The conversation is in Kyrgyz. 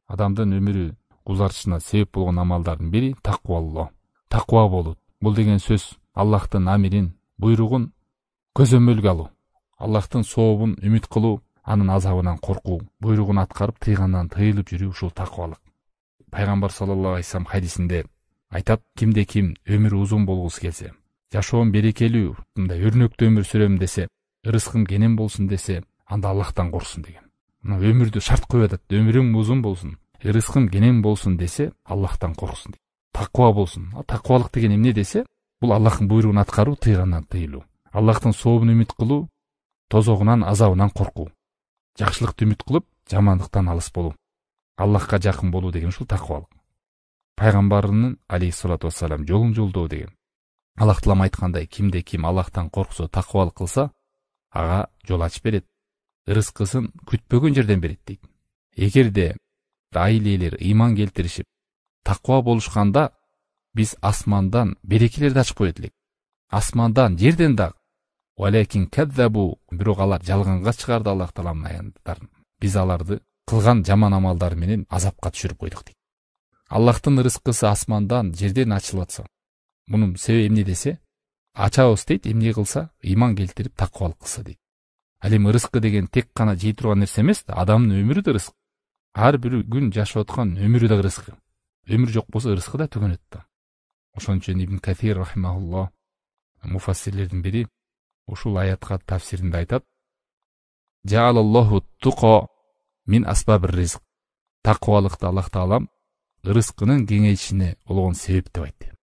Адамдын өмүрү узарышына себеп болгон амалдардын бири такваллоо. Таква болот. Бул деген сөз Аллахтын амирин, буйругун көзөмөлгө алуу. Аллахтын сообун үмүт кылуу, анын азабынан коркуу, буйругун аткарып, тыйгандан тыйылып жүрүү ушул таквалык. Пайгамбар саллаллаху алейхи вассалам хадисинде айтат, кимде ким өмүрү узун болгусу келсе, жашоом берекелүү, мындай өрнөктүү өмүр сүрөм десе, ырыскым кенен болсун десе, анда Аллахтан корксун деген. Мына өмүрдү шарт коюп атат, өмүрүң узун болсун, ырыскым кенен болсун десе, Аллахтан корксун. Таква болсун. Таквалык деген эмне десе, бул Аллахтын буйругун аткаруу, тыйгандан тыйылуу. Аллахтын сообун үмүт кылуу, тозогунан, азабынан коркуу. Жакшылыкты үмүт кылып, жамандыктан алыс болуу. Аллахка жакын болуу деген ушул таквалык. Пайгамбарынын алейхиссалату вассалам жолун жолдоо деген. Аллах таалам айткандай, кимде ким Аллахтан корксо, таквалык кылса, ага жол ачып берет. Ырыскысын күтпөгөн жерден берет дейт. Эгерде айлелер ыйман келтиришип, таква болушканда, биз асмандан берекелерди ачып коет элек. Асмандан, жерден дагы. Валякин кадзабу, бирок алар жалганга чыгарды Аллах тааланын аяттарын. Биз аларды кылган жаман амалдары менен азапка түшүрүп койдук дейт. Аллахтын ырыскысы асмандан, жерден ачылып атса, мунун себеби эмне десе, ачабыз дейт, эмне кылса, ыйман келтирип таквалык кылса дейт. Ал эми ырыскы деген тек гана жей турган нерсе эмес да, адамдын өмүрү да ырыскы. Ар бир күн жашап аткан өмүрү да ырыскы. Өмүр жок болсо ырыскы да төгөнөт да. Ошон үчүн Ибн Касир рахимахуллах, муфассирлердин бири ушул аятка тафсиринде айтат: Жаалаллаху туqa мин асбабир ризq. Таквалыкты Аллах таалам ырыскынын кеңейишине болгон себеп деп айтты.